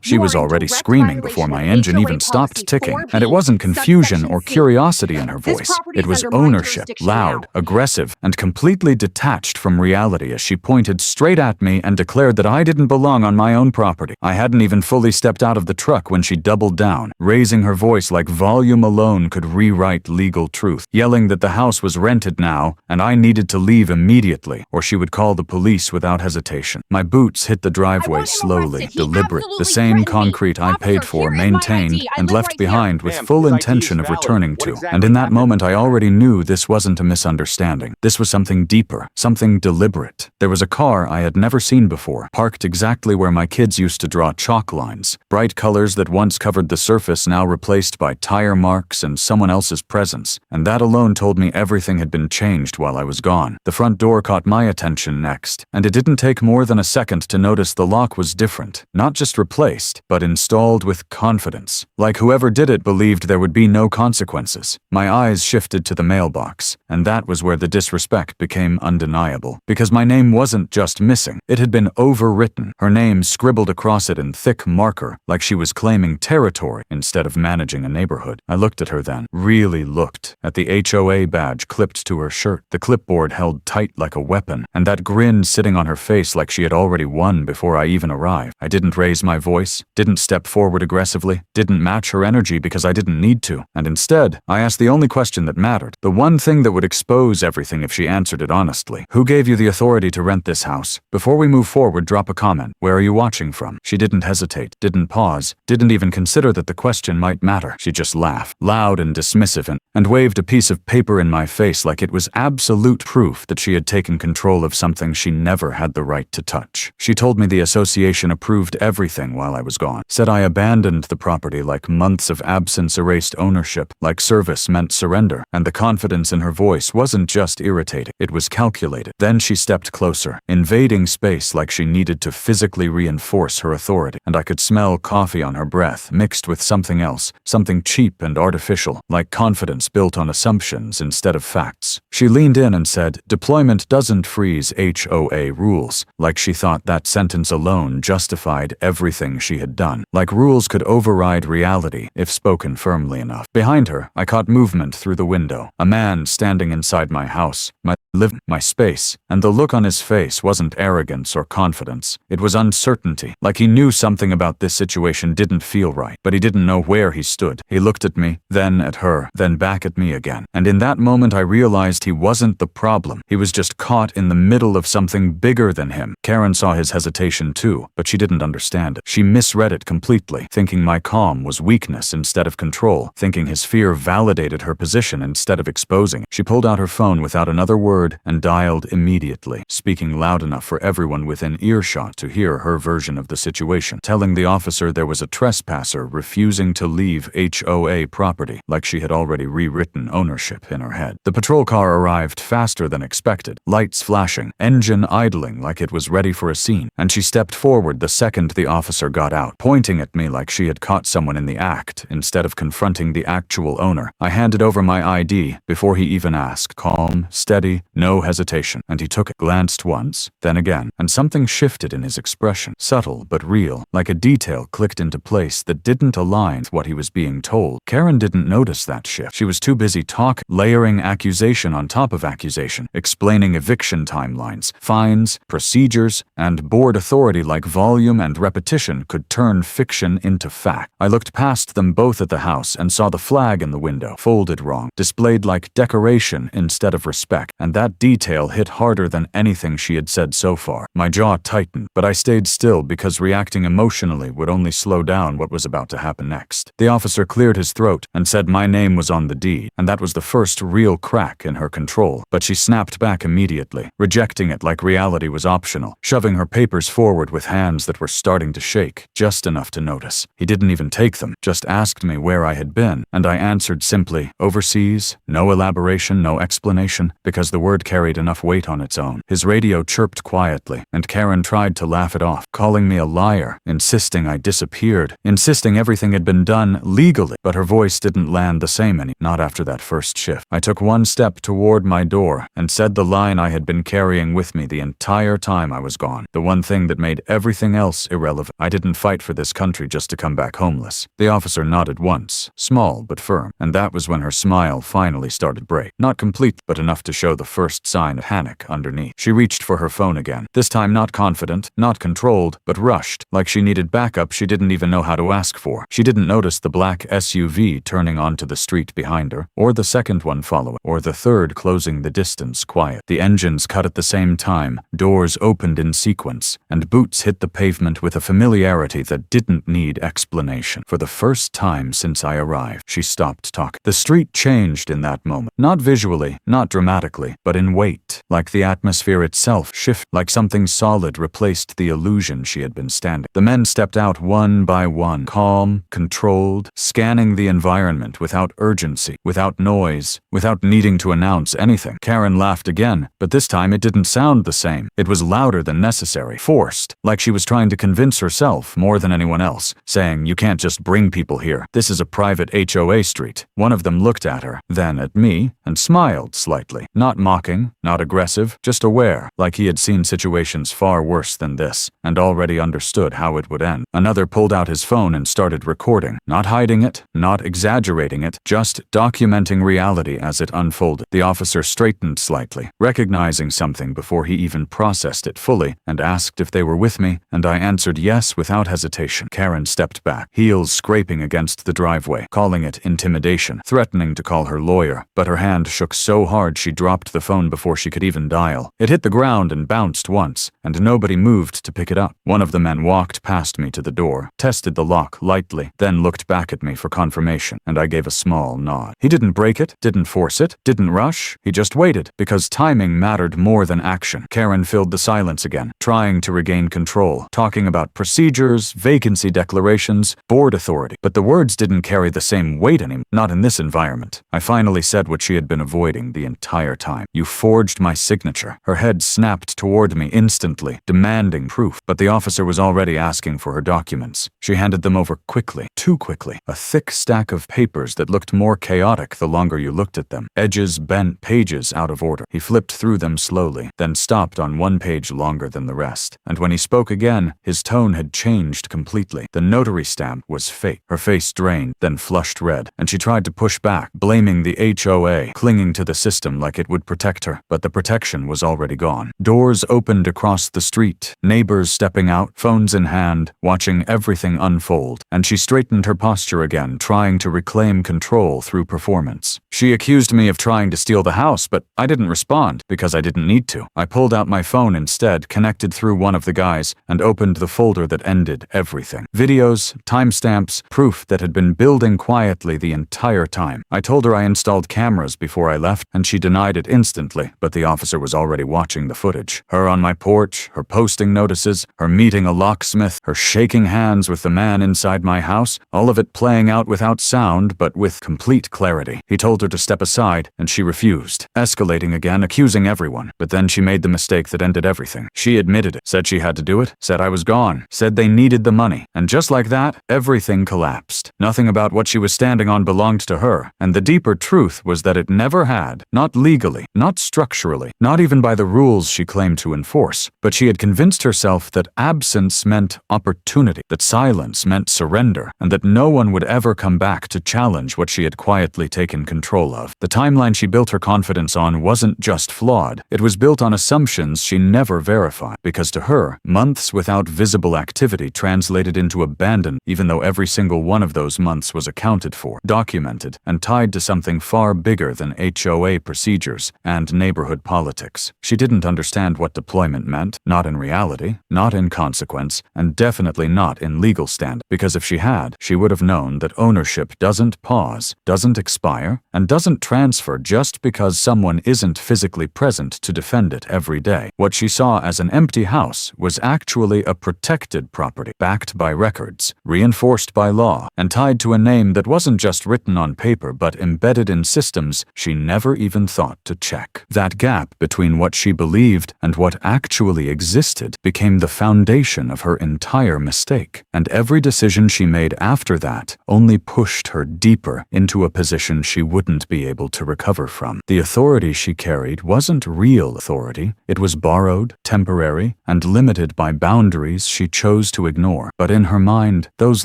She was already screaming before my engine even stopped ticking, and it wasn't confusion or curiosity in her voice. It was ownership, loud, aggressive, and completely detached from reality as she pointed straight at me and declared that I didn't belong on my own property. I hadn't even fully stepped out of the truck when she doubled down, raising her voice like volume alone could rewrite legal truth, yelling that the house was rented now and I needed to leave immediately or she would call the police without hesitation. My boots hit the driveway slowly, deliberate, the same concrete I paid for, maintained, and left behind with full intention of returning to. And in that moment I already knew this wasn't a misunderstanding. This was something deeper, something deliberate. There was a car I had never seen before, parked exactly where my kids used to draw chalk lines. Bright colors that once covered the surface now replaced by tire marks and someone else's presence. And that alone told me everything had been changed while I was gone. The front door caught my attention next, and it didn't take more than a second to notice the lock was different. Not just replaced, but installed with confidence. Like whoever did it believed there would be no consequences. My eyes shifted to the mailbox, and that was where the disrespect became undeniable. Because my name wasn't just missing, it had been overwritten. Her name scribbled across it in thick marker, like she was claiming territory instead of managing a neighborhood. I looked at her then, really looked, at the HOA badge clipped to her shirt, the clipboard held tight like a weapon, and that grin sitting on her face like she had already won before I even arrived. I didn't raise my voice, didn't step forward aggressively, didn't match her energy because I didn't need to, and instead, I asked the only question that mattered, the one thing that would expose everything if she answered it honestly. Who gave you the authority to rent this house? Before we move forward, drop a comment. Where are you watching from? She didn't hesitate, didn't pause, didn't even consider that the question might matter. She just laughed, loud and dismissive, and waved a piece of paper in my face like it was absolute proof that she had taken control of something she never had the right to touch. She told me the association approved everything while I was gone, said I abandoned the property like months of absence erased ownership, like service meant surrender, and the confidence in her voice wasn't just irritating, it was calculated. Then she stepped closer, invading space like she needed to physically reinforce her authority, and I could smell coffee on her breath mixed with something else, something cheap and artificial, like confidence built on assumptions instead of facts. She leaned in and said, "Deployment doesn't freeze HOA rules," like she thought that sentence alone justified everything she had done, like rules could override reality if spoken firmly enough. Behind her, I caught movement through the window, a man standing inside my house, my space, and the look on his face wasn't arrogance or confidence. It was uncertainty, like he knew something about this situation didn't feel right, but he didn't know where he stood. He looked at me, then at her, then back at me again. And in that moment I realized he wasn't the problem. He was just caught in the middle of something bigger than him. Karen saw his hesitation too, but she didn't understand it. She misread it completely, thinking my calm was weakness instead of control, thinking his fear validated her position instead of exposing it. She pulled out her phone without another word and dialed immediately, speaking loud enough for everyone within earshot to hear her version of the situation, telling the officer there was a trespasser refusing to leave HOA property, like she had already rewritten ownership in her head. The patrol car arrived faster than expected, lights flashing, engine idling like it was ready for a scene, and she stepped forward the second the officer got out, pointing at me like she had caught someone in the act instead of confronting the actual owner. I handed over my ID before he even asked, calm, steady, no hesitation, and he took it, glanced once, then again, and something shifted in his expression, subtle but real, like a detail clicked into place that didn't align with what he was being told. Karen didn't notice that shift. She was too busy talking, layering accusation on top of accusation, explaining eviction timelines, fines, procedures, and board authority like volume and repetition could turn fiction into fact. I looked past them both at the house and saw the flag in the window, folded wrong, displayed like decoration instead of respect, and that detail hit harder than anything she had said so far. My jaw tightened, but I stayed still because reacting emotionally would only slow down what was about to happen next. The officer cleared his throat and said my name was on the deed, and that was the first real crack in her control, but she snapped back immediately, rejecting it like reality was optional, shoving her papers forward with hands that were starting to shake, just enough to notice. He didn't even take them, just asked me where I had been, and I answered simply, overseas, no elaboration, no explanation, because the word carried enough weight on its own. His radio chirped quietly, and Karen tried to laugh it off, calling me a liar, insisting I disappeared, insisting everything had been done legally, but her voice didn't land the same not after that first shift. I took one step toward my door and said the line I had been carrying with me the entire time I was gone, the one thing that made everything else irrelevant. I didn't fight for this country just to come back homeless. The officer nodded once, small but firm, and that was when her smile finally started break. Not complete, but enough to show the first sign of panic underneath. She reached for her phone again, this time not confident, not controlled, but rushed, like she needed backup she didn't even know how to ask for. She didn't notice the black SUV turning onto the street behind her, or the second one following, or the third closing the distance quiet. The engines cut at the same time, doors opened in sequence, and boots hit the pavement with a familiarity that didn't need explanation. For the first time since I arrived, she stopped talking. The street changed in that moment, not visually, not dramatically, but in weight, like the atmosphere itself shifted, like something solid replaced the illusion she had been standing. The men stepped out one by one, calm, controlled, scanning the environment without urgency, without noise, without needing to announce anything. Karen laughed again, but this time it didn't sound the same. It was louder than necessary, forced, like she was trying to convince herself more than anyone else, saying, "You can't just bring people here. This is a private HOA street." One of them looked at her, then at me, and smiled slightly. Not mocking, not aggressive, just aware, like he had seen situations far worse than this, and already understood how it would end. Another pulled out his phone and started recording, not hiding it, not exaggerating it, just documenting reality as it unfolded. The officer straightened slightly, recognizing something before he even processed it fully, and asked if they were with me, and I answered yes without hesitation. Karen stepped back, heels scraping against the driveway, calling it intimidation, threatening to call her lawyer, but her hand shook so hard she dropped the phone before she could even dial. It hit the ground and bounced once, and nobody moved to pick it up. One of the men walked past me to the door, tested the lock lightly, then looked back at me for confirmation, and I gave a small nod. He didn't break it, didn't force it, didn't rush, he just waited, because timing mattered more than action. Karen filled the silence again, trying to regain control, talking about procedures, vacancy declarations, board authority, but the words didn't carry the same weight anymore, not in this environment. I finally said what she had been avoiding the entire time. "You forged my signature." Her head snapped toward me instantly, demanding proof, but the officer was already asking for her documents. She handed them over quickly, too quickly, a thick stack of papers that looked more chaotic the longer you looked at them, edges bent, pages out of order. He flipped through them slowly, then stopped on one page longer than the rest, and when he spoke again, his tone had changed completely. The notary stamp was fake. Her face drained, then flushed red, and she tried to push back, blaming the HOA, clinging to the system like it would protect her, but the protection was already gone. Doors opened across the street, neighbors stepping out, phones in hand, watching everything unfold, and she straightened her posture again, trying to reclaim control through performance. She accused me of trying to steal the house, but I didn't respond, because I didn't need to. I pulled out my phone instead, connected through one of the guys, and opened the folder that ended everything. Videos, timestamps, proof that had been building quietly the entire time. I told her I installed cameras before I left, and she denied it instantly, but the officer was already watching the footage. Her on my porch, her posting notices, her meeting a locksmith, her shaking hands with the man inside my house, all of it playing out without sound, but with complete clarity. He told her to step aside, and she refused, escalating again, accusing everyone. But then she made the mistake that ended everything. She admitted it, said she had to do it, said I was gone, said they needed the money, and just like that, everything collapsed. Nothing about what she was standing on belonged to her, and the deeper truth was that it never had, not legally, not structurally, not even by the rules she claimed to enforce, but she had convinced herself that absence meant opportunity, that silence meant surrender, and that no one would ever come back to challenge what she had quietly taken control of. The timeline she built her confidence on wasn't just flawed, it was built on assumptions she never verified, because to her, months without visible activity translated into abandon, even though every single one of those months was accounted for, documented, and tied to something far bigger than HOA procedures and neighborhood politics. She didn't understand what deployment meant, not in reality, not in consequence, and definitely not in legal stand, because if she had, she would have known that ownership doesn't pause, doesn't expire, and doesn't transfer just because someone isn't physically present to defend it every day. What she saw as an empty house was actually a protected property, backed by records, reinforced by law, and tied to a name that wasn't just written on paper but embedded in systems she never even thought to check. check. That gap between what she believed and what actually existed became the foundation of her entire mistake, and every decision she made after that only pushed her deeper into a position she wouldn't be able to recover from. The authority she carried wasn't real authority. It was borrowed, temporary, and limited by boundaries she chose to ignore. But in her mind, those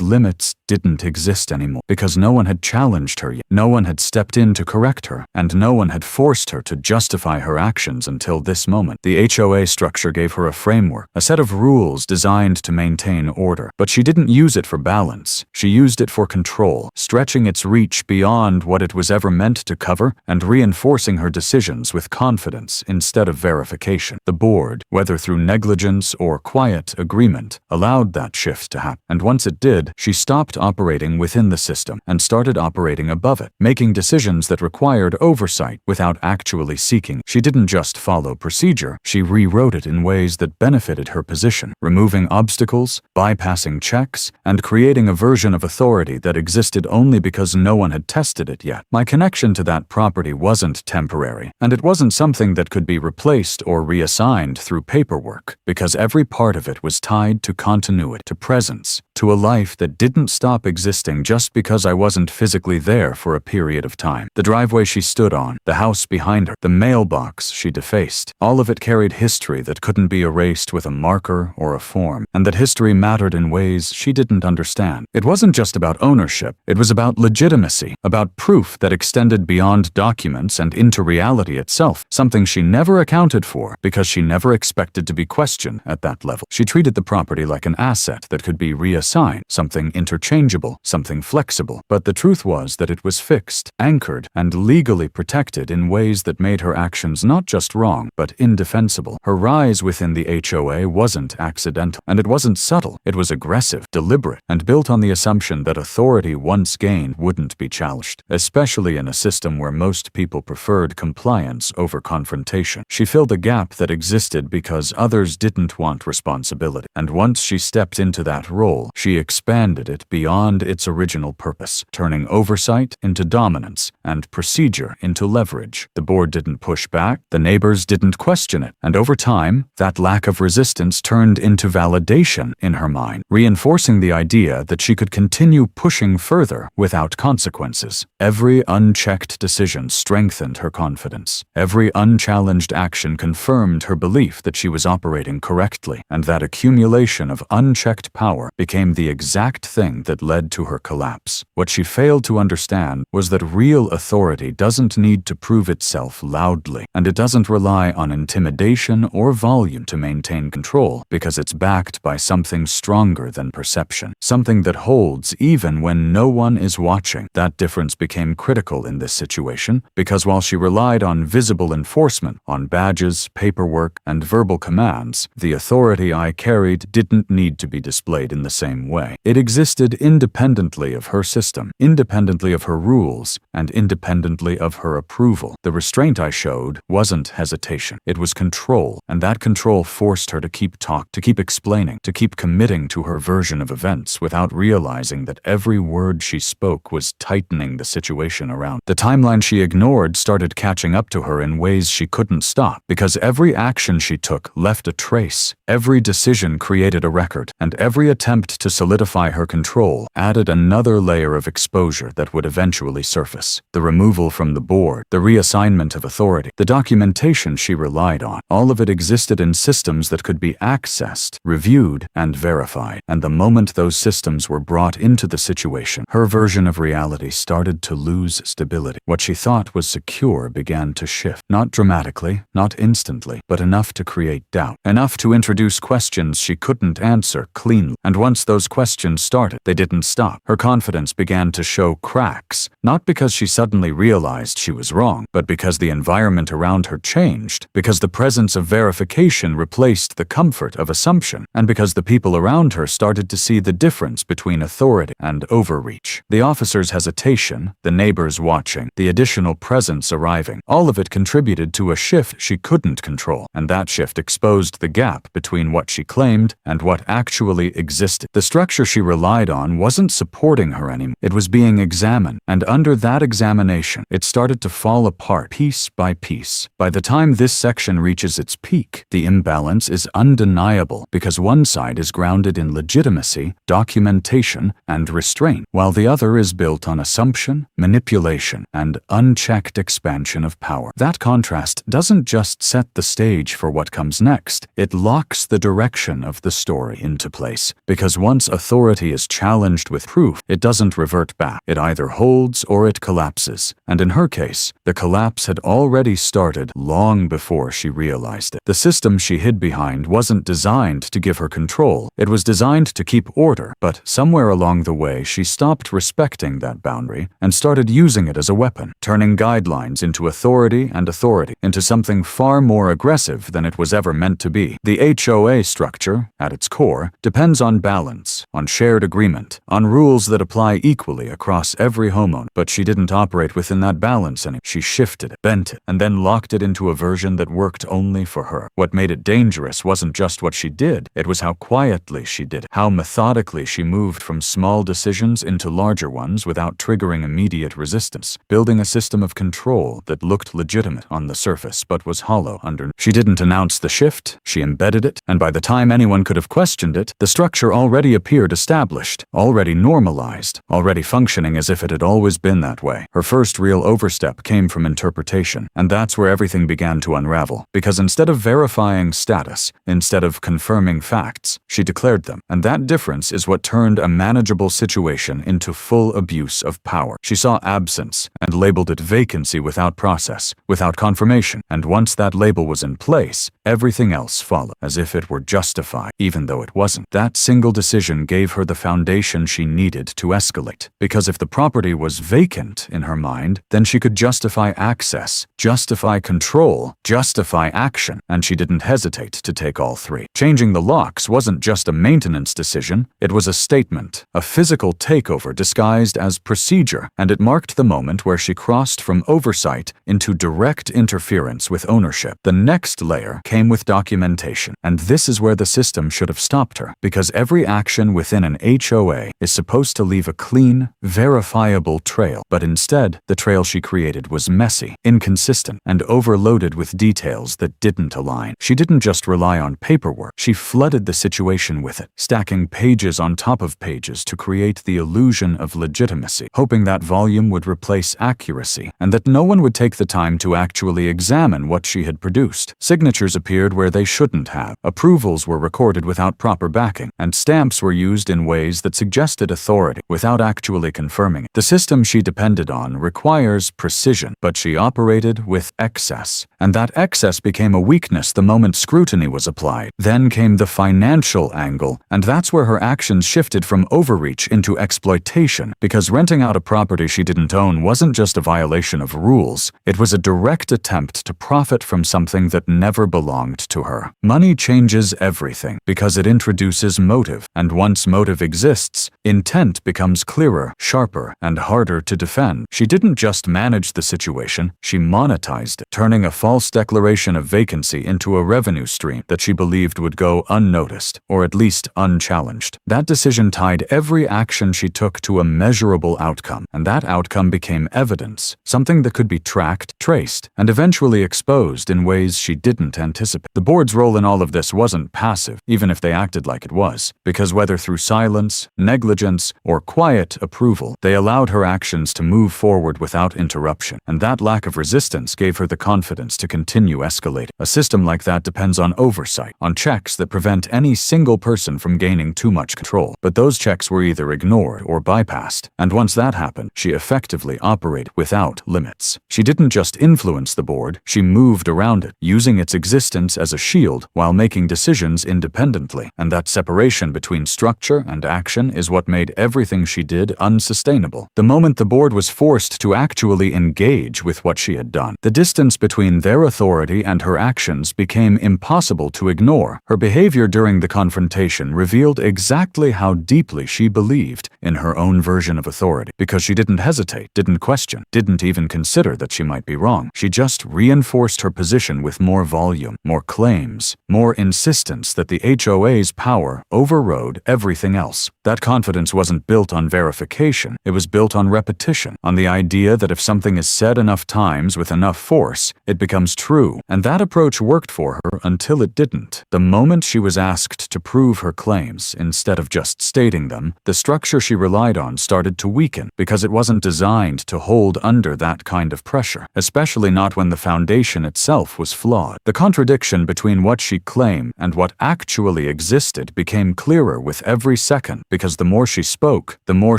limits didn't exist anymore, because no one had challenged her yet. No one had stepped in to correct her, and no one had forced her to justify her actions until this moment. The HOA structure gave her a framework, a set of rules designed to maintain order. But she didn't use it for balance. She used it for control, stretching its reach beyond what it was ever meant to cover and reinforcing her decisions with confidence instead of verification. The board, whether through negligence or quiet agreement, allowed that shift to happen. And once it did, she stopped operating within the system and started operating above it, making decisions that required oversight without actually seeking. She didn't just follow procedure, she rewrote it in ways that benefited her position, removing obstacles, bypassing checks, and creating a version of authority that existed only because no one had tested it yet. My connection to that property wasn't temporary, and it wasn't something that could be replaced or reassigned through paperwork, because every part of it was tied to continuity, to presence, to a life that didn't stop existing just because I wasn't physically there for a period of time. The driveway she stood on, the house behind her, the mailbox she defaced, all of it carried history that couldn't be erased with a marker or a form, and that history mattered in ways she didn't understand. It wasn't just about ownership, it was about legitimacy, about proof that extended beyond documents and into reality itself, something she never accounted for because she never expected to be questioned at that level. She treated the property like an asset that could be reassigned, something interchangeable, something flexible. But the truth was that it was fixed, anchored, and legally protected in ways that made her actions not just wrong, but indefensible. Her rise within the HOA wasn't accidental, and it wasn't subtle. It was aggressive, deliberate, and built on the assumption that authority once gained wouldn't be challenged, especially in a system where most people preferred compliance over confrontation. She filled a gap that existed because others didn't want responsibility, and once she stepped into that role, she expanded it beyond its original purpose, turning oversight into dominance and procedure into leverage. The board didn't push back, the neighbors didn't question it, and over time, that lack of resistance turned into validation in her mind, reinforcing the idea that she could continue pushing further without consequences. Every unchecked decision strengthened her confidence. Every unchallenged action confirmed her belief that she was operating correctly, and that accumulation of unchecked power became the exact thing that led to her collapse. What she failed to understand was that real authority doesn't need to prove itself loudly, and it doesn't rely on intimidation or volume to maintain control, because it's backed by something stronger than perception, something that holds even when no one is watching. That difference became critical in this situation, because while she relied on visible enforcement, on badges, paperwork, and verbal commands, the authority I carried didn't need to be displayed in the same way. It existed independently of her system, independently of her rules, and independently of her approval. The restraint I showed wasn't hesitation, it was control, and that control forced her to keep talking, to keep explaining, to keep committing to her version of events without realizing that every word she spoke was tightening the situation around. The timeline she ignored started catching up to her in ways she couldn't stop, because every action she took left a trace, every decision created a record, and every attempt to solidify her control added another layer of exposure that would eventually surface. The removal from the board, the reassignment of authority, the documentation she relied on, all of it existed in systems that could be accessed, reviewed, and verified. And the moment those systems were brought into the situation, her version of reality started to lose stability. What she thought was secure began to shift, not dramatically, not instantly, but enough to create doubt, enough to introduce questions she couldn't answer cleanly. And once those questions started, they didn't stop. Her confidence began to show cracks, not because she suddenly realized she was wrong, but because the environment around her changed, because the presence of verification replaced the comfort of assumption, and because the people around her started to see the difference between authority and overreach. The officer's hesitation, the neighbors watching, the additional presence arriving, all of it contributed to a shift she couldn't control, and that shift exposed the gap between what she claimed and what actually existed. The structure she relied on wasn't supporting her anymore. It was being examined, and under that examination, it started to fall apart piece by piece. By the time this section reaches its peak, the imbalance is undeniable because one side is grounded in legitimacy, documentation, and restraint, while the other is built on assumption, manipulation, and unchecked expansion of power. That contrast doesn't just set the stage for what comes next, it locks the direction of the story into place, because once authority is challenged with proof, it doesn't revert back. It either holds or it collapses, and in her case, the collapse had already started long before she realized it. The system she hid behind wasn't designed to give her control, it was designed to keep order, but somewhere along the way she stopped respecting that boundary and started using it as a weapon, turning guidelines into authority and authority into something far more aggressive than it was ever meant to be. The HOA structure, at its core, depends on balance, on shared agreement, on rules that apply equally across every homeowner. But she didn't operate within that balance anymore. She shifted it, bent it, and then locked it into a version that worked only for her. What made it dangerous wasn't just what she did, it was how quietly she did it, how methodically she moved from small decisions into larger ones without triggering immediate resistance, building a system of control that looked legitimate on the surface but was hollow underneath. She didn't announce the shift, she embedded it, and by the time anyone could have questioned it, the structure already appeared established, already normalized, already functioning as if it had always been that way. Her first real overstep came from interpretation, and that's where everything began to unravel, because instead of verifying status, instead of confirming facts, she declared them, and that difference is what turned a manageable situation into full abuse of power. She saw absence and labeled it vacancy without process, without confirmation, and once that label was in place, everything else followed, as if it were justified, even though it wasn't. That single decision gave her the foundation she needed to escalate, because if the property was vacant in her mind, then she could justify access, justify control, justify action, and she didn't hesitate to take all three. Changing the locks wasn't just a maintenance decision, it was a statement, a physical takeover disguised as procedure, and it marked the moment where she crossed from oversight into direct interference with ownership. The next layer came with documentation, and this is where the system should have stopped her, because every action within an HOA is supposed to leave a clean, verifiable trail, but instead, the trail she created was messy, inconsistent, and overloaded with details that didn't align. She didn't just rely on paperwork, she flooded the situation with it, stacking pages on top of pages to create the illusion of legitimacy, hoping that volume would replace accuracy, and that no one would take the time to actually examine what she had produced. Signatures appeared where they shouldn't have, approvals were recorded without proper backing, and stamps were used in ways that suggested authority without actually confirming it. The system she depended on requires precision, but she operated with excess, and that excess became a weakness the moment scrutiny was applied. Then came the financial angle, and that's where her actions shifted from overreach into exploitation, because renting out a property she didn't own wasn't just a violation of rules, it was a direct attempt to profit from something that never belonged to her. Money changes everything, because it introduces motive, and once motive exists, intent becomes clearer, sharper, and harder to defend. She didn't just manage the situation, she monetized it, turning a false declaration of vacancy into a revenue stream that she believed would go unnoticed, or at least unchallenged. That decision tied every action she took to a measurable outcome, and that outcome became evidence, something that could be tracked, traced, and eventually exposed in ways she didn't anticipate. The board's role in all of this wasn't passive, even if they acted like it was, because whether through silence, negligence, or quiet approval, they allowed her actions to move forward without interruption, and that lack of resistance gave her the confidence to continue escalating. A system like that depends on oversight, on checks that prevent any single person from gaining too much control. But those checks were either ignored or bypassed, and once that happened, she effectively operated without limits. She didn't just influence the board, she moved around it, using its existence as a shield while making decisions independently, and that separation between structure and action is what made everything she did unsustainable. The moment the board was forced to actually engage with what she had done, the distance between their authority and her actions became impossible to ignore. Her behavior during the confrontation revealed exactly how deeply she believed in her own version of authority, because she didn't hesitate, didn't question, didn't even consider that she might be wrong. She just reinforced her position with more volume, more claims, more insistence that the HOA's power overrode overrode everything else. That confidence wasn't built on verification, it was built on repetition, on the idea that if something is said enough times with enough force, it becomes true. And that approach worked for her until it didn't. The moment she was asked to prove her claims, instead of just stating them, the structure she relied on started to weaken because it wasn't designed to hold under that kind of pressure, especially not when the foundation itself was flawed. The contradiction between what she claimed and what actually existed became clearer with every second because the more she spoke, the more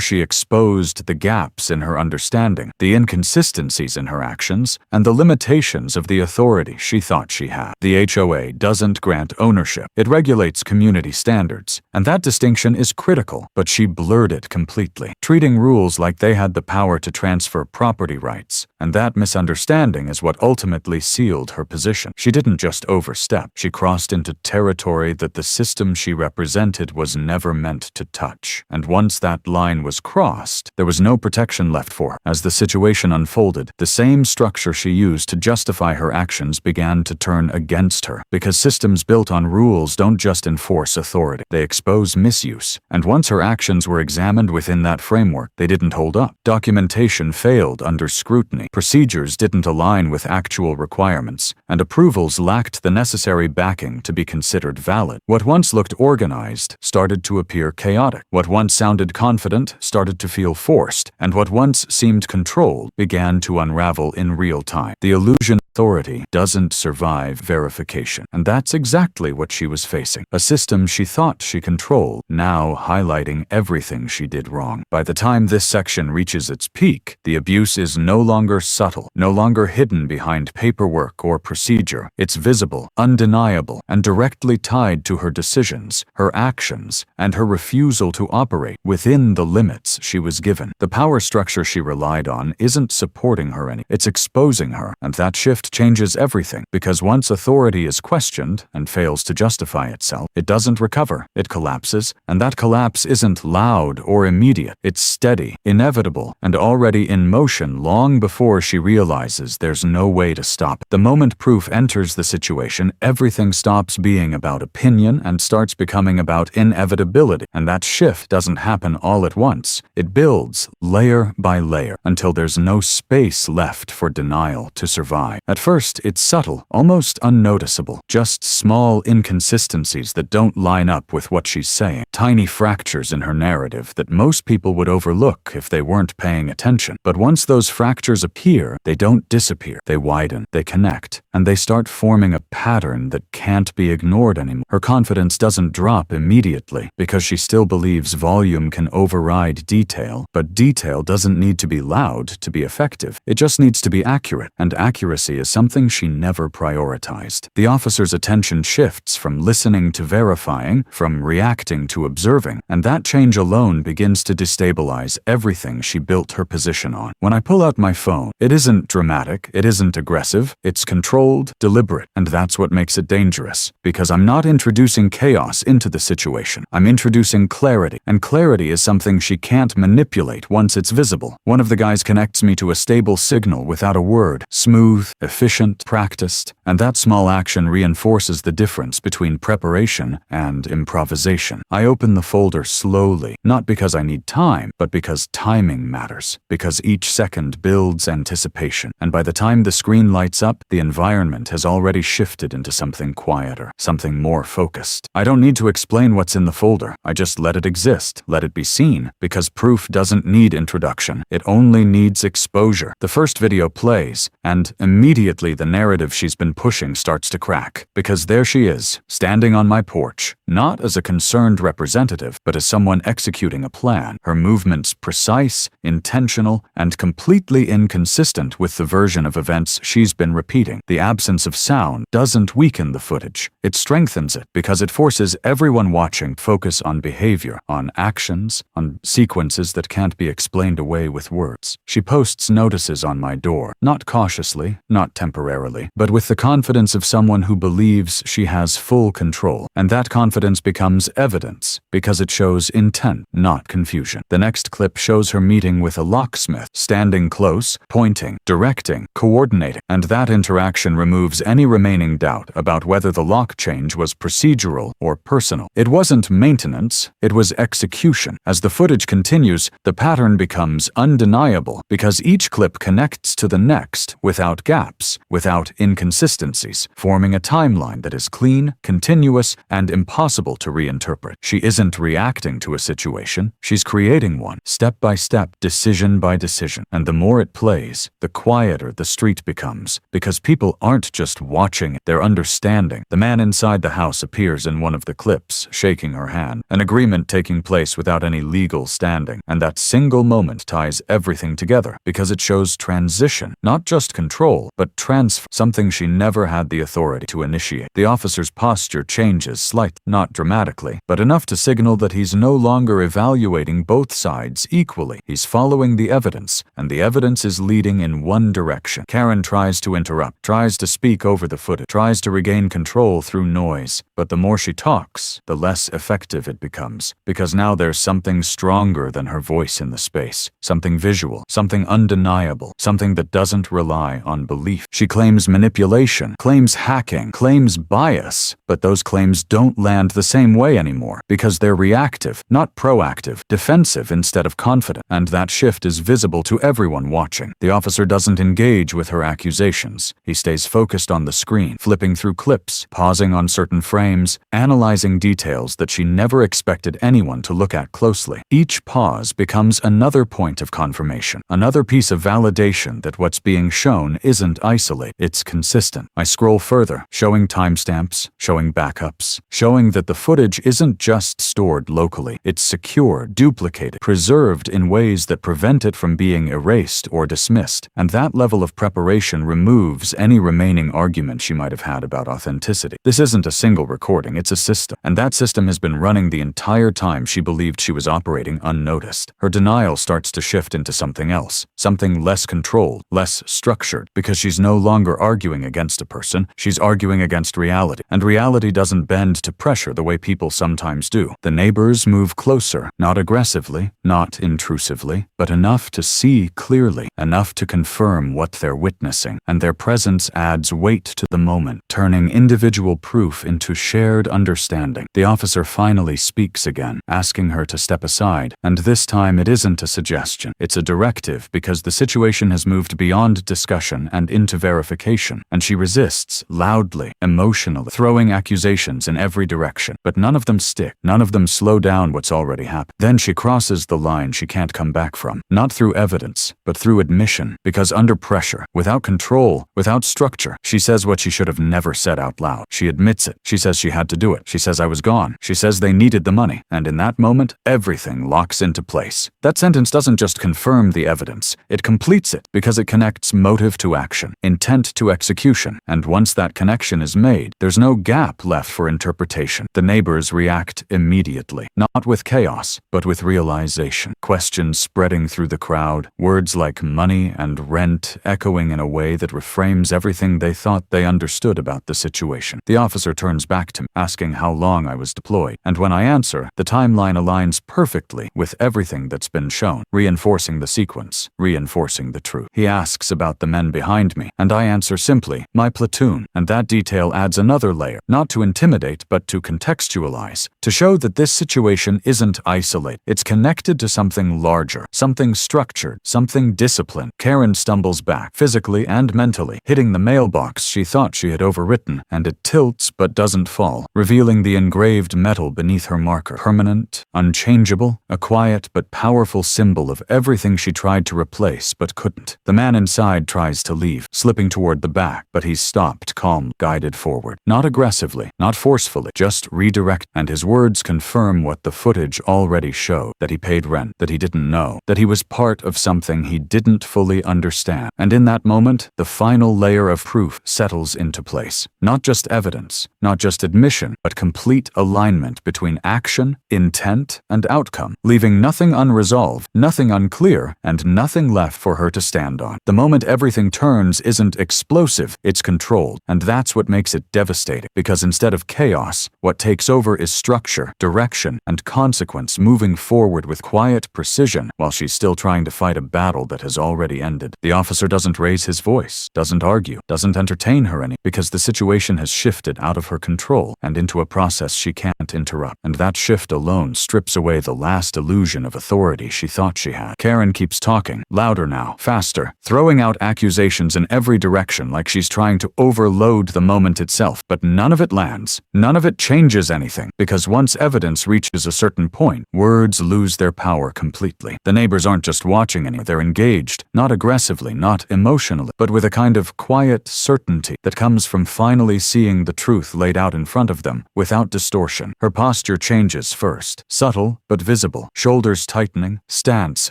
she exposed the gaps in her understanding, the inconsistencies in her actions, and the limitations of the authority she thought she had. The HOA doesn't grant ownership. It regulates community standards, and that distinction is critical, but she blurred it completely, treating rules like they had the power to transfer property rights, and that misunderstanding is what ultimately sealed her position. She didn't just overstep, she crossed into territory that the system she represented was never meant to touch. And once that line was crossed, there was no protection left for her. As the situation unfolded, the same structure she used to justify her actions began to turn against her, because systems built on rules don't just enforce authority, they expose misuse. And once her actions were examined within that framework, they didn't hold up. Documentation failed under scrutiny, procedures didn't align with actual requirements, and approvals lacked the necessary backing to be considered valid. What once looked organized started to appear chaotic. What once sounded confident started to feel forced, and what once seemed controlled began to unravel in real time. The illusion of authority doesn't survive verification, and that's exactly what she was facing. A system she thought she controlled, now highlighting everything she did wrong. By the time this section reaches its peak, the abuse is no longer subtle, no longer hidden behind paperwork or procedure. It's visible, undeniable, and directly tied to her decisions, her actions, and her refusal to operate within the limits she was given. The power structure she relied on isn't supporting her anymore, it's exposing her, and that shift changes everything, because once authority is questioned and fails to justify itself, it doesn't recover, it collapses, and that collapse isn't loud or immediate, it's steady, inevitable, and already in motion long before she realizes there's no way to stop. The moment proof enters the situation, everything stops being about opinion and starts becoming about inevitability, and that shift doesn't happen all at once. It builds layer by layer until there's no space left for denial to survive. At first, it's subtle, almost unnoticeable, just small inconsistencies that don't line up with what she's saying, tiny fractures in her narrative that most people would overlook if they weren't paying attention. But once those fractures appear, they don't disappear, they widen, they connect, and they start forming a pattern that can't be ignored anymore. Her confidence doesn't drop immediately because she still believes volume can override detail, but detail doesn't need to be loud to be effective. It just needs to be accurate, and accuracy is something she never prioritized. The officer's attention shifts from listening to verifying, from reacting to observing, and that change alone begins to destabilize everything she built her position on. When I pull out my phone, it isn't dramatic, it isn't aggressive, it's controlled, deliberate, and that's what makes it dangerous, because I'm not introducing chaos into the situation. I'm introducing clarity, and clarity is something she can't manipulate once it's visible. One of the guys connects me to a stable signal without a word, smooth, efficient, practiced, and that small action reinforces the difference between preparation and improvisation. I open the folder slowly, not because I need time, but because timing matters, because each second builds anticipation, and by the time the screen lights up, the environment has already shifted into something quieter, something more focused. I don't need to explain what's in the folder, I just let it exist, let it be seen, because proof doesn't need introduction, it only needs exposure. The first video plays, and immediately the narrative she's been pushing starts to crack, because there she is, standing on my porch, not as a concerned representative, but as someone executing a plan. Her movements precise, intentional, and completely inconsistent with the version of events she's been repeating. The absence of sound doesn't weaken the footage, it strengthens it, because it forces everyone watching to focus on behavior, on actions, on sequences that can't be explained away with words. She posts notices on my door, not cautiously, not not temporarily, but with the confidence of someone who believes she has full control. And that confidence becomes evidence, because it shows intent, not confusion. The next clip shows her meeting with a locksmith, standing close, pointing, directing, coordinating, and that interaction removes any remaining doubt about whether the lock change was procedural or personal. It wasn't maintenance, it was execution. As the footage continues, the pattern becomes undeniable because each clip connects to the next without gaps, without inconsistencies, forming a timeline that is clean, continuous, and impossible to reinterpret. She isn't reacting to a situation, she's creating one, step by step, decision by decision. And the more it plays, the quieter the street becomes, because people aren't just watching, they're understanding. The man inside the house appears in one of the clips, shaking her hand, an agreement taking place without any legal standing, and that single moment ties everything together, because it shows transition, not just control, but transfer, something she never had the authority to initiate. The officer's posture changes slightly, not dramatically, but enough to signal that he's no longer evaluating both sides equally. He's following the evidence, and the evidence is leading in one direction. Karen tries to interrupt, tries to speak over the footage, tries to regain control through noise, but the more she talks, the less effective it becomes, because now there's something stronger than her voice in the space, something visual, something undeniable, something that doesn't rely on belief. She claims manipulation, claims hacking, claims bias, but those claims don't land the same way anymore, because they're reactive, not proactive, defensive instead of confident, and that shift is visible to everyone watching. The officer doesn't engage with her accusations. He stays focused on the screen, flipping through clips, pausing on certain frames, analyzing details that she never expected anyone to look at closely. Each pause becomes another point of confirmation, another piece of validation that what's being shown isn't isolated, it's consistent. I scroll further, showing timestamps, showing backups, showing that the footage isn't just stored locally, it's secure, duplicated, preserved in ways that prevent it from being erased or dismissed. And that level of preparation removes any remaining argument she might have had about authenticity. This isn't a single recording, it's a system, and that system has been running the entire time she believed she was operating unnoticed. Her denial starts to shift into something else, something less controlled, less structured, because she's no longer arguing against a person, she's arguing against reality. And reality doesn't bend to pressure the way people sometimes do. The neighbors move closer, not aggressively, not intrusively, but enough to see clearly, enough to confirm what they're witnessing, and their presence adds weight to the moment, turning individual proof into shared understanding. The officer finally speaks again, asking her to step aside, and this time it isn't a suggestion, it's a directive, because the situation has moved beyond discussion and into verification, and she resists, loudly, emotionally, throwing accusations in every direction, but none of them stick, none of them slow down what's already happened. Then she crosses the line she can't come back from, not through evidence, but through admission, because under pressure, without control, without structure, she says what she should have never said out loud. She admits it. She says she had to do it. She says I was gone. She says they needed the money. And in that moment, everything locks into place. That sentence doesn't just confirm the evidence, it completes it, because it connects motive to action, intent to execution, and once that connection is made, there's no gap left for interpretation. The neighbors react immediately, not with chaos, but with realization. Questions spreading through the crowd, words like money and rent echoing in a way that reframes everything they thought they understood about the situation. The officer turns back to me, asking how long I was deployed, and when I answer, the timeline aligns perfectly with everything that's been shown, reinforcing the sequence, reinforcing the truth. He asks about the men behind me, and I answer simply, my platoon, and that detail adds another layer, not to intimidate but to contextualize, to show that this situation isn't isolated, it's connected to something larger, something structured, something disciplined. Karen stumbles back, physically and mentally, hitting the mailbox she thought she had overwritten, and it tilts but doesn't fall, revealing the engraved metal beneath her marker. Permanent, unchangeable, a quiet but powerful symbol of everything she tried to replace but couldn't. The man inside tries to leave, slipping toward the back, but he's stopped, calm, guided forward. Not aggressively, not forcefully, just redirect, and his words confirm what the footage already showed, that he paid rent, that he didn't know, that he was part of something he didn't fully understand. And in that moment, the final layer of proof settles into place. Not just evidence, not just admission, but complete alignment between action, intent, and outcome, leaving nothing unresolved, nothing unclear, and nothing left for her to stand on. The moment everything turns becomes isn't explosive, it's controlled. And that's what makes it devastating, because instead of chaos, what takes over is structure, direction, and consequence, moving forward with quiet precision while she's still trying to fight a battle that has already ended. The officer doesn't raise his voice, doesn't argue, doesn't entertain her any, because the situation has shifted out of her control and into a process she can't interrupt. And that shift alone strips away the last illusion of authority she thought she had. Karen keeps talking, louder now, faster, throwing out accusations in every direction like she's trying to overload the moment itself. But none of it lands. None of it changes anything, because once evidence reaches a certain point, words lose their power completely. The neighbors aren't just watching anymore, they're engaged, not aggressively, not emotionally, but with a kind of quiet certainty that comes from finally seeing the truth laid out in front of them, without distortion. Her posture changes first, subtle but visible, shoulders tightening, stance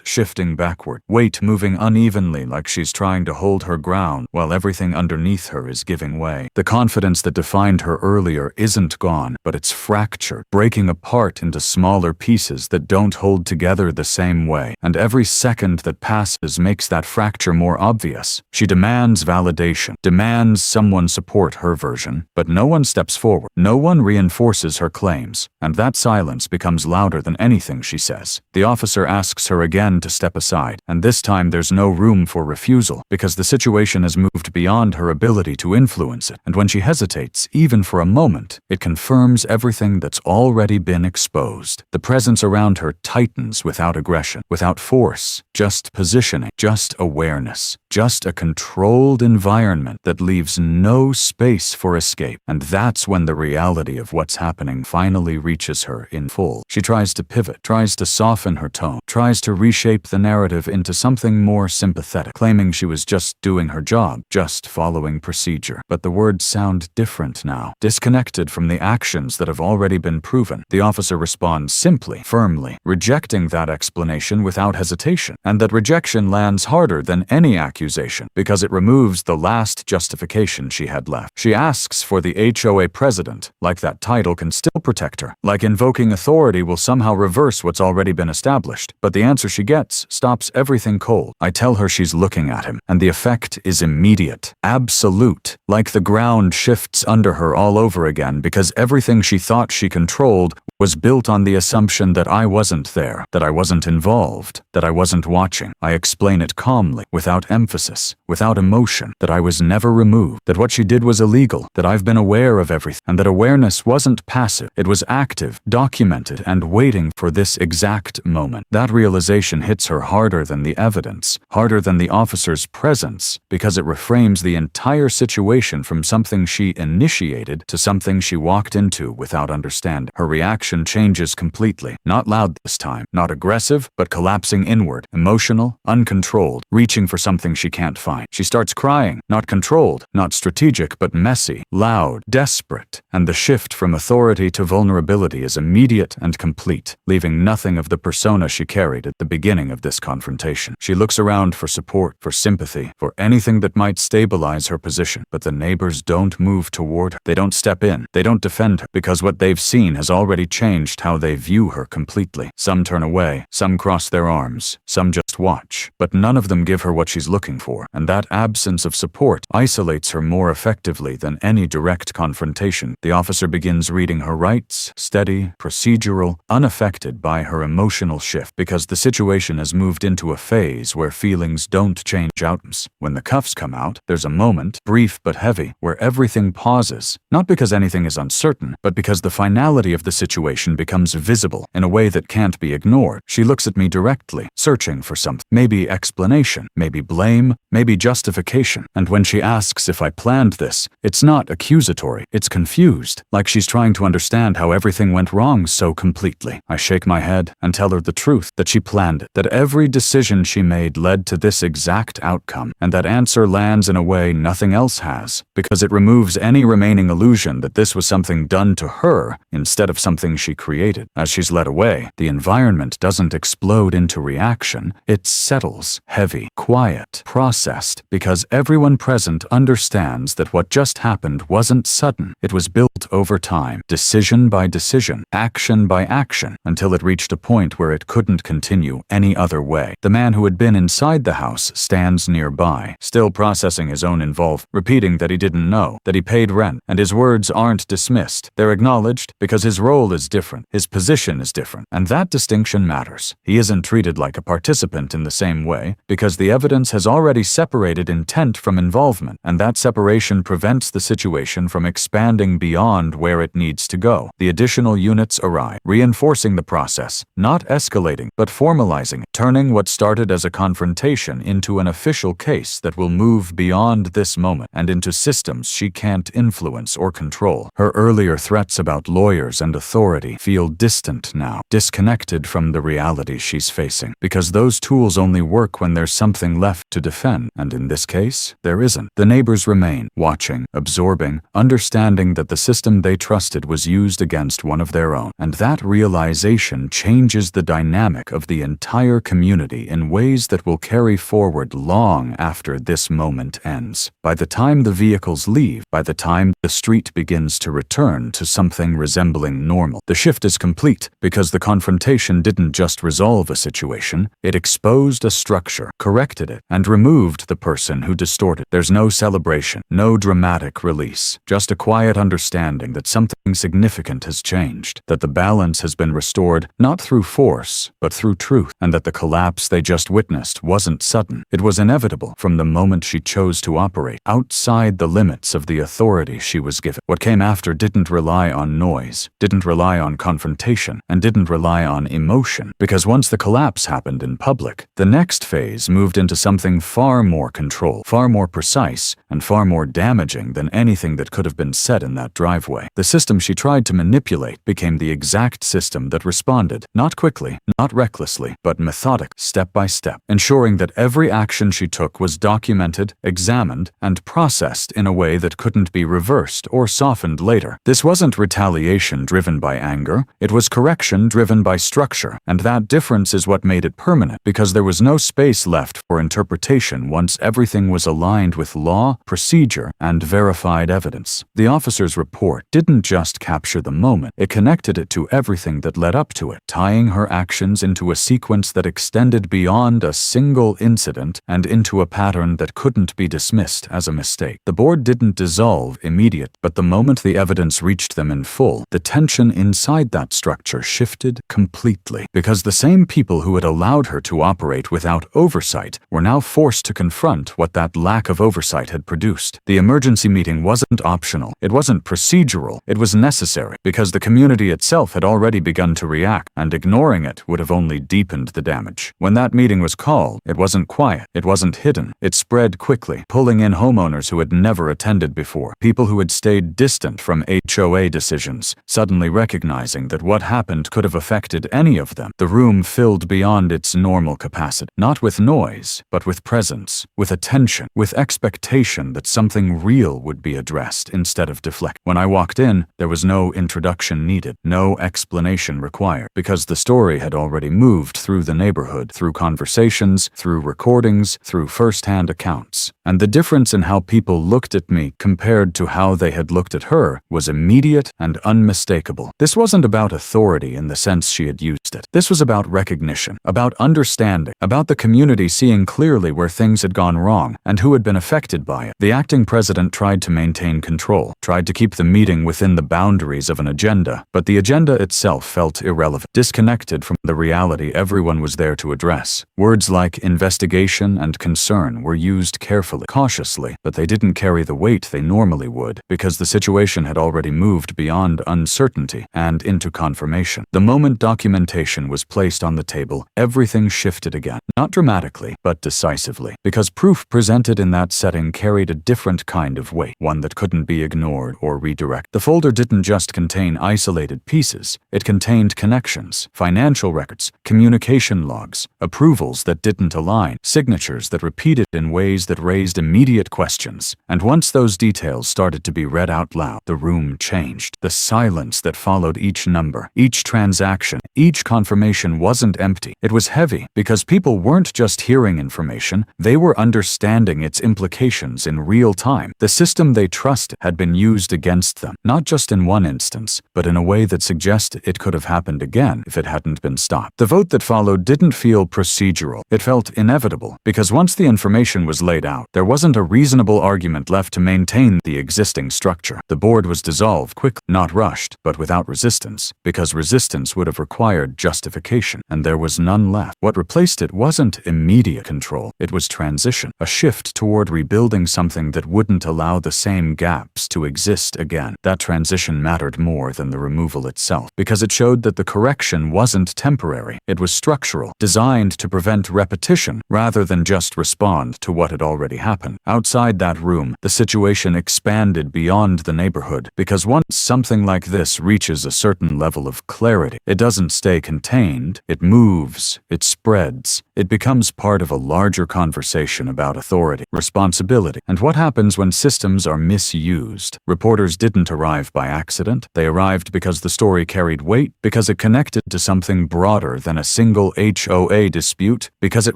shifting backward, weight moving unevenly like she's trying to hold her ground while everything underneath her is giving way. The confidence that defined her earlier isn't gone, but it's fractured, breaking apart into smaller pieces that don't hold together the same way. And every second that passes makes that fracture more obvious. She demands validation, demands someone support her version, but no one steps forward. No one reinforces her claims, and that silence becomes louder than anything she says. The officer asks her again to step aside, and this time there's no room for refusal, because the situation has moved beyond her ability to influence it. And when she hesitates, even for a moment, it confirms everything that's already been exposed. The presence around her tightens without aggression, without force, just positioning, just awareness, just a controlled environment that leaves no space for escape. And that's when the reality of what's happening finally reaches her in full. She tries to pivot, tries to soften her tone, tries to reshape the narrative into something more sympathetic, claiming she was just doing her job, just following procedure. But the words sound different now, disconnected from the actions that have already been proven. The officer responds simply, firmly, rejecting that explanation without hesitation. And that rejection lands harder than any accusation, because it removes the last justification she had left. She asks for the HOA president, like that title can still protect her, like invoking authority will somehow reverse what's already been established. But the answer she gets stops everything cold. I tell her she's looking at him, and the effect is immediate, absolute, like the ground shifts under her all over again, because everything she thought she controlled was built on the assumption that I wasn't there, that I wasn't involved, that I wasn't watching. I explain it calmly, without emphasis, without emotion, that I was never removed, that what she did was illegal, that I've been aware of everything, and that awareness wasn't passive, it was active, documented, and waiting for this exact moment. That realization hits her harder than the evidence, harder than the officer's presence, because it reframes the entire situation from something she initiated to something she walked into without understanding. Her reaction changes completely, not loud this time, not aggressive, but collapsing inward, emotional, uncontrolled, reaching for something she can't find. She starts crying, not controlled, not strategic, but messy, loud, desperate. And the shift from authority to vulnerability is immediate and complete, leaving nothing of the persona she carried at the beginning of this confrontation. She looks around for support, for sympathy, for anything that might stabilize her position, but the neighbors don't move toward her. They don't step in, they don't defend her, because what they've seen has already changed how they view her completely. Some turn away, some cross their arms, some just watch, but none of them give her what she's looking for, and that absence of support isolates her more effectively than any direct confrontation. The officer begins reading her rights, steady, procedural, unaffected by her emotional shift, because the situation has moved into a phase where feelings don't change outcomes. When the cuffs come out, there's a moment, brief but heavy, where everything pauses, not because anything is uncertain, but because the finality of the situation becomes visible in a way that can't be ignored. She looks at me directly, searching for something, maybe explanation, maybe blame, maybe justification. And when she asks if I planned this, it's not accusatory, it's confused, like she's trying to understand how everything went wrong so completely. I shake my head and tell her the truth, that she planned it, that every decision she made led to this exact outcome, and that answer lands in a way nothing else has, because it removes any remaining illusion that this was something done to her instead of something she created. As she's led away, the environment doesn't explode into reaction, it It settles, heavy, quiet, processed, because everyone present understands that what just happened wasn't sudden. It was built over time, decision by decision, action by action, until it reached a point where it couldn't continue any other way. The man who had been inside the house stands nearby, still processing his own involvement, repeating that he didn't know, that he paid rent, and his words aren't dismissed. They're acknowledged because his role is different, his position is different, and that distinction matters. He isn't treated like a participant in the same way, because the evidence has already separated intent from involvement, and that separation prevents the situation from expanding beyond where it needs to go. The additional units arrive, reinforcing the process, not escalating, but formalizing it, turning what started as a confrontation into an official case that will move beyond this moment and into systems she can't influence or control. Her earlier threats about lawyers and authority feel distant now, disconnected from the reality she's facing, because those tools only work when there's something left to defend, and in this case, there isn't. The neighbors remain, watching, absorbing, understanding that the system they trusted was used against one of their own, and that realization changes the dynamic of the entire community in ways that will carry forward long after this moment ends. By the time the vehicles leave, by the time the street begins to return to something resembling normal, the shift is complete, because the confrontation didn't just resolve a situation, it exposed a structure, corrected it, and removed the person who distorted. There's no celebration, no dramatic release, just a quiet understanding that something significant has changed, that the balance has been restored not through force, but through truth, and that the collapse they just witnessed wasn't sudden. It was inevitable from the moment she chose to operate outside the limits of the authority she was given. What came after didn't rely on noise, didn't rely on confrontation, and didn't rely on emotion, because once the collapse happened in public, the next phase moved into something far more controlled, far more precise, and far more damaging than anything that could have been said in that driveway. The system she tried to manipulate became the exact system that responded, not quickly, not recklessly, but methodic, step by step, ensuring that every action she took was documented, examined, and processed in a way that couldn't be reversed or softened later. This wasn't retaliation driven by anger, it was correction driven by structure, and that difference is what made it permanent, because there was no space left for interpretation once everything was aligned with law, procedure, and verified evidence. The officer's report didn't just capture the moment, it connected it to everything that led up to it, tying her actions into a sequence that extended beyond a single incident and into a pattern that couldn't be dismissed as a mistake. The board didn't dissolve immediately, but the moment the evidence reached them in full, the tension inside that structure shifted completely, because the same people who had allowed her to operate without oversight were now forced to confront what that lack of oversight had produced. The emergency meeting wasn't optional, it wasn't procedural, it was necessary, because the community itself had already begun to react, and ignoring it would have only deepened the damage. When that meeting was called, it wasn't quiet, it wasn't hidden, it spread quickly, pulling in homeowners who had never attended before, people who had stayed distant from HOA decisions, suddenly recognizing that what happened could have affected any of them. The room filled beyond its normal capacity, not with noise, but with presence, with attention, with expectation that something real would be addressed instead of deflect. When I walked in, there was no introduction needed, no explanation required, because the story had already moved through the neighborhood, through conversations, through recordings, through first-hand accounts. And the difference in how people looked at me compared to how they had looked at her was immediate and unmistakable. This wasn't about authority in the sense she had used it. This was about recognition, about understanding, about the community seeing clearly where things had gone wrong and who had been affected by it. The acting president tried to maintain control, tried to keep the meeting within the boundaries of an agenda, but the agenda itself felt irrelevant, disconnected from the reality everyone was there to address. Words like investigation and concern were used carefully, cautiously, but they didn't carry the weight they normally would, because the situation had already moved beyond uncertainty and into confirmation. The moment documentation was placed on the table, everything shifted again, not dramatically, but decisively, because proof presented in that setting carried a different kind of weight, one that couldn't be ignored or redirected. The folder didn't just contain isolated pieces, it contained connections, financial records, communication logs, approvals that didn't align, signatures that repeated in ways that raised immediate questions. And once those details started to be read out loud, the room changed. The silence that followed each number, each transaction, each confirmation wasn't empty. It was heavy, because because people weren't just hearing information, they were understanding its implications in real time. The system they trusted had been used against them, not just in one instance, but in a way that suggested it could have happened again if it hadn't been stopped. The vote that followed didn't feel procedural. It felt inevitable, because once the information was laid out, there wasn't a reasonable argument left to maintain the existing structure. The board was dissolved quickly, not rushed, but without resistance, because resistance would have required justification, and there was none left. What replaced it wasn't immediate control, it was transition, a shift toward rebuilding something that wouldn't allow the same gaps to exist again. That transition mattered more than the removal itself, because it showed that the correction wasn't temporary, it was structural, designed to prevent repetition rather than just respond to what had already happened. Outside that room, the situation expanded beyond the neighborhood, because once something like this reaches a certain level of clarity, it doesn't stay contained, it moves, it spreads, it becomes part of a larger conversation about authority, responsibility, and what happens when systems are misused. Reporters didn't arrive by accident, they arrived because the story carried weight, because it connected to something broader than a single HOA dispute, because it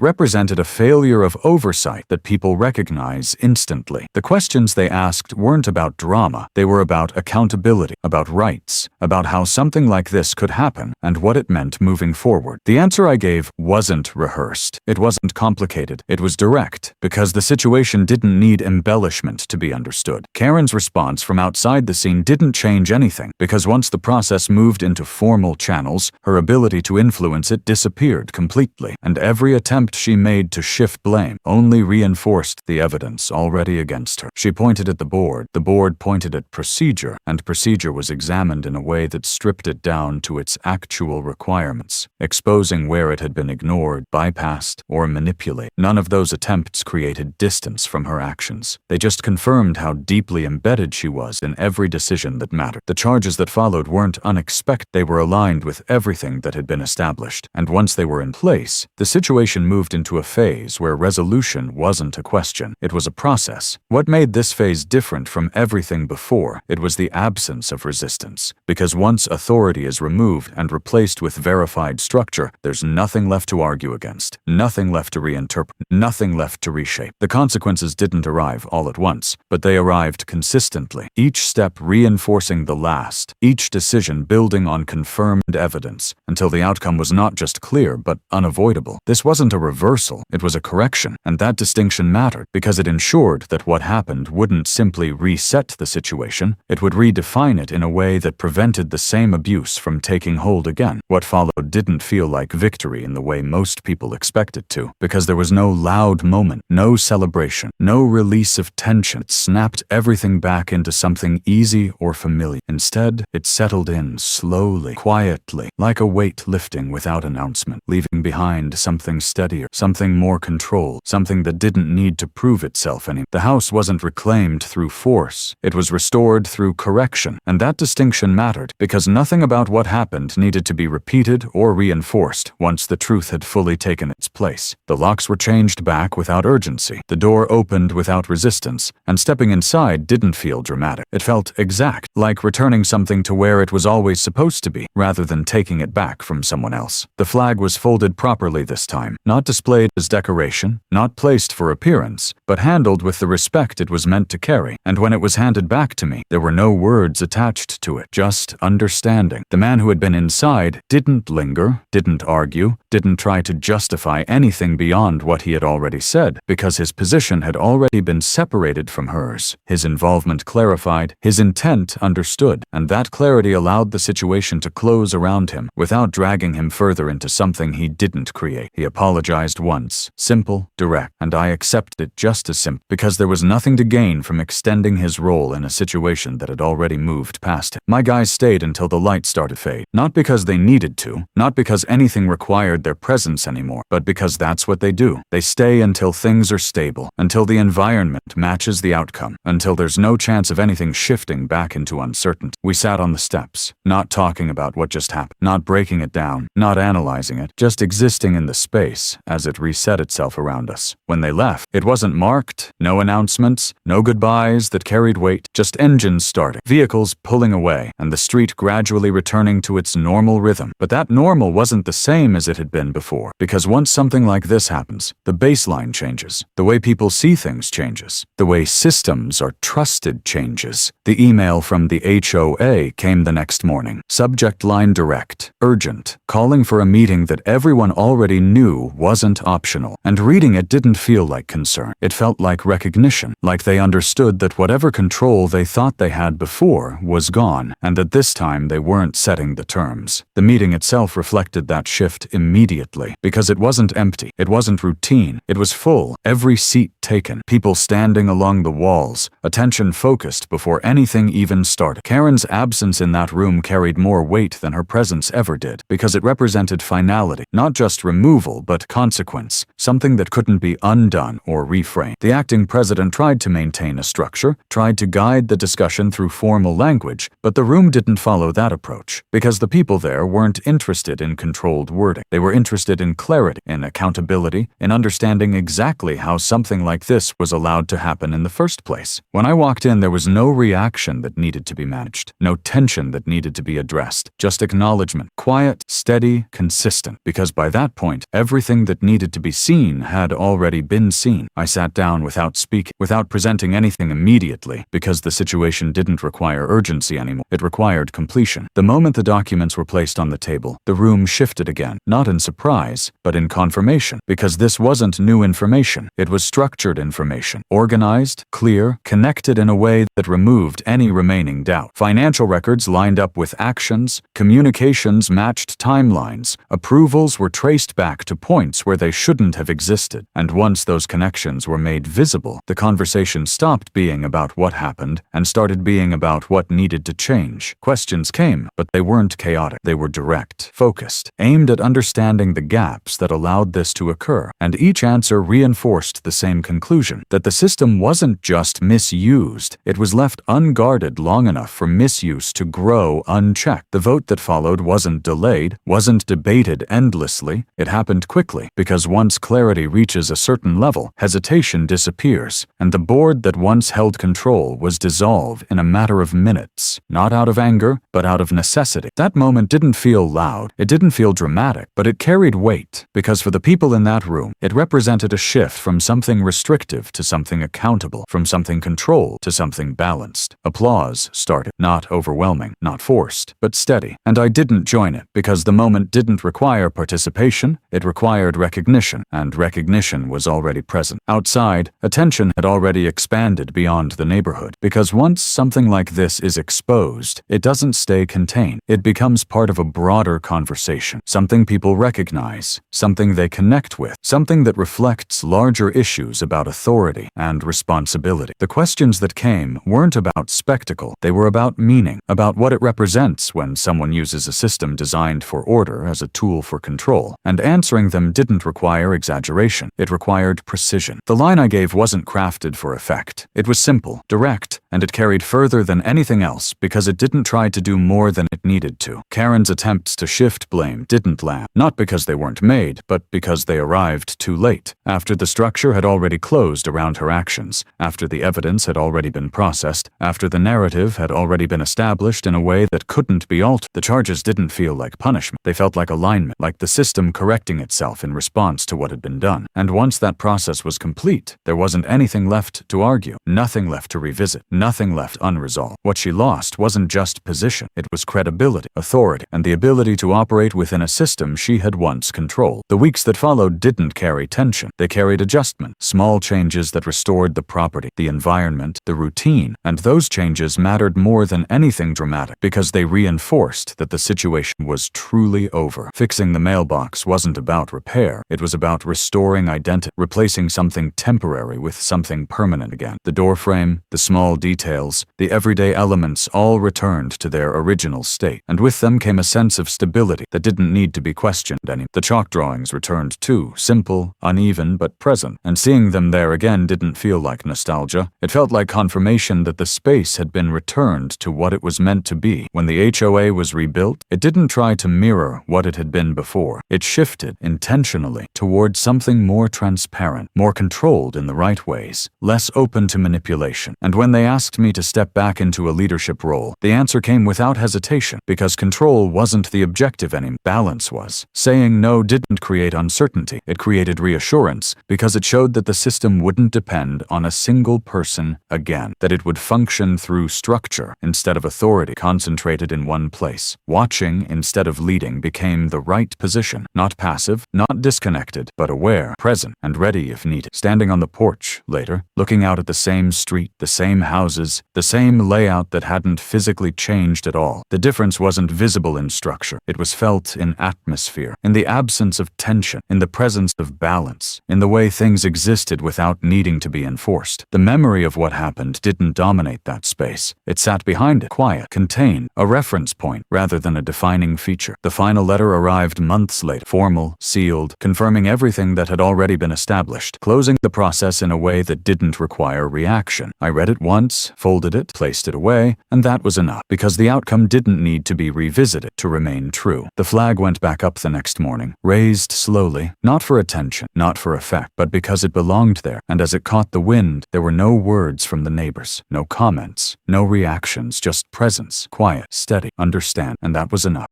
represented a failure of oversight that people recognize instantly. The questions they asked weren't about drama, they were about accountability, about rights, about how something like this could happen and what it meant moving forward. The answer I gave wasn't rehearsed, it wasn't complicated, it was direct, because the situation didn't need embellishment to be understood. Karen's response from outside the scene didn't change anything, because once the process moved into formal channels, her ability to influence it disappeared completely, and every attempt she made to shift blame only reinforced the evidence already against her. She pointed at the board pointed at procedure, and procedure was examined in a way that stripped it down to its actual requirements, exposing where it had been ignored, bypassed, or manipulated. None of those attempts created distance from her actions. They just confirmed how deeply embedded she was in every decision that mattered. The charges that followed weren't unexpected, they were aligned with everything that had been established, and once they were in place, the situation moved into a phase where resolution wasn't a question, it was a process. What made this phase different from everything before, it was the absence of resistance, because once authority is removed and replaced with verified structure, there's nothing left to argue against, nothing left to reinterpret, nothing left to reshape. The consequences didn't arrive all at once, but they arrived consistently, each step reinforcing the last, each decision building on confirmed evidence, until the outcome was not just clear but unavoidable. This wasn't a reversal, it was a correction, and that distinction mattered, because it ensured that what happened wouldn't simply reset the situation, it would redefine it in a way that prevented the same abuse from taking hold again. What followed didn't feel like victory in the way most people expect it to, because there was no loud moment, no celebration, no release of tension. It snapped everything back into something easy or familiar. Instead, it settled in slowly, quietly, like a weight lifting without announcement, leaving behind something steadier, something more controlled, something that didn't need to prove itself anymore. The house wasn't reclaimed through force, it was restored through correction, and that distinction mattered, because nothing about what happened needed to be repeated or reinforced once the truth had fully taken its place. The locks were changed back without urgency, the door opened without resistance, and stepping inside didn't feel dramatic. It felt exact, like returning something to where it was always supposed to be, rather than taking it back from someone else. The flag was folded properly this time, not displayed as decoration, not placed for appearance, but handled with the respect it was meant to carry, and when it was handed back to me, there were no words attached to it, just understanding. The man who had been inside didn't linger, didn't argue, didn't try to justify anything beyond what he had already said, because his position had already been separated from hers, his involvement clarified, his intent understood, and that clarity allowed the situation to close around him without dragging him further into something he didn't create. He apologized once, simple, direct, and I accepted it just as simple, because there was nothing to gain from extending his role in a situation that had already moved past him. My guys stayed until the light started to fade, not because they needed to, not because anything required their presence anymore, but because that's what they do. They stay until things are stable, until the environment matches the outcome, until there's no chance of anything shifting back into uncertainty. We sat on the steps, not talking about what just happened, not breaking it down, not analyzing it, just existing in the space as it reset itself around us. When they left, it wasn't marked, no announcements, no goodbyes that carried weight, just engines starting, vehicles pulling away, and the street gradually returning to its normal rhythm. But that normal wasn't the same as it had been before, because once something like this happens, the baseline changes. The way people see things changes. The way systems are trusted changes. The email from the HOA came the next morning. Subject line direct, urgent, calling for a meeting that everyone already knew wasn't optional. And reading it didn't feel like concern. It felt like recognition, like they understood that whatever control they thought they had before was gone, and that this time they weren't setting the terms. The meeting itself reflected that shift immediately, because it wasn't empty, it wasn't routine, it was full, every seat taken, people standing along the walls, attention focused before anything even started. Karen's absence in that room carried more weight than her presence ever did, because it represented finality, not just removal, but consequence, something that couldn't be undone or reframed. The acting president tried to maintain a structure, tried to guide the discussion through formal language, but the room didn't follow that approach, because the people there weren't interested in controlled wording. They were interested in clarity, in accountability, in understanding exactly how something like this was allowed to happen in the first place. When I walked in, there was no reaction that needed to be managed, no tension that needed to be addressed, just acknowledgement, quiet, steady, consistent, because by that point, everything that needed to be seen had already been seen. I sat down without speaking, without presenting anything immediately, because the situation didn't require urgency anymore. It required completion. The moment the documents were placed on the table, the room shifted again, not in surprise, but in confirmation, because this wasn't new information. It was structured information, organized, clear, connected in a way that removed any remaining doubt. Financial records lined up with actions, communications matched timelines, approvals were traced back to points where they shouldn't have existed. And once those connections were made visible, the conversation stopped being about what happened and started being about what needed to change. Questions came, but they weren't chaotic. They were direct, focused, aimed at understanding the gaps that allowed this to occur. And each answer reinforced the same conclusion, that the system wasn't just misused, it was left unguarded long enough for misuse to grow unchecked. The vote that followed wasn't delayed, wasn't debated endlessly. It happened quickly, because once clarity reaches a certain level, hesitation disappears, and the board that once held control was dissolved in a matter of minutes, not out of anger, but out of necessity. That moment didn't feel loud, it didn't feel dramatic, but it carried weight, because for the people in that room, it represented a shift from something restrictive to something accountable, from something controlled to something balanced. Applause started, not overwhelming, not forced, but steady, and I didn't join it, because the moment didn't require participation, it required recognition, and recognition was already present. Outside, attention had already expanded beyond the neighborhood, because once something like this is exposed, it doesn't stay contained. It becomes part of a broader conversation, something people recognize, something they connect with, something that reflects larger issues about authority and responsibility. The questions that came weren't about spectacle, they were about meaning, about what it represents when someone uses a system designed for order as a tool for control, and answering them didn't require exaggeration, it required precision. The line I gave wasn't crafted for effect. It was simple, direct, and it carried further than anything else because it didn't try to do more than it needed to. Karen's attempts to shift blame didn't land, not because they weren't made, but because they arrived too late, after the structure had already closed around her actions, after the evidence had already been processed, after the narrative had already been established in a way that couldn't be altered. The charges didn't feel like punishment. They felt like alignment, like the system correcting itself in response to what had been done. And once that process was complete, there wasn't anything left to argue, nothing left to revisit, nothing left unresolved. What she lost wasn't just position, it was credibility, authority, and the ability to operate within a system she had once controlled. The weeks that followed didn't carry tension, they carried adjustment, small changes that restored the property, the environment, the routine, and those changes mattered more than anything dramatic because they reinforced that the situation was truly over. Fixing the mailbox wasn't about repair, it was about restoring identity, replacing something temporary with something permanent again. The doorframe, the small details, the everyday elements all returned to their original state, and with them came a sense of stability that didn't need to be questioned anymore. The chalk drawings returned too, simple, uneven, but present, and seeing them there again didn't feel like nostalgia. It felt like confirmation that the space had been returned to what it was meant to be. When the HOA was rebuilt, it didn't try to mirror what it had been before. It shifted, intentionally, towards something more transparent, more controlled in the right ways, less open to manipulation. And when they asked me to step back into a leadership role, the answer came without hesitation, because control wasn't the objective anymore. Balance was. Saying no didn't didn't create uncertainty. It created reassurance because it showed that the system wouldn't depend on a single person again, that it would function through structure instead of authority, concentrated in one place. Watching instead of leading became the right position, not passive, not disconnected, but aware, present, and ready if needed. Standing on the porch later, looking out at the same street, the same houses, the same layout that hadn't physically changed at all. The difference wasn't visible in structure. It was felt in atmosphere, in the absence of tension, in the presence of balance, in the way things existed without needing to be enforced. The memory of what happened didn't dominate that space. It sat behind it, quiet, contained, a reference point rather than a defining feature. The final letter arrived months later, formal, sealed, confirming everything that had already been established, closing the process in a way that didn't require reaction. I read it once, folded it, placed it away, and that was enough, because the outcome didn't need to be revisited to remain true. The flag went back up the next morning, raised slowly, not for attention, not for effect, but because it belonged there, and as it caught the wind, there were no words from the neighbors, no comments, no reactions, just presence, quiet, steady, understand, and that was enough.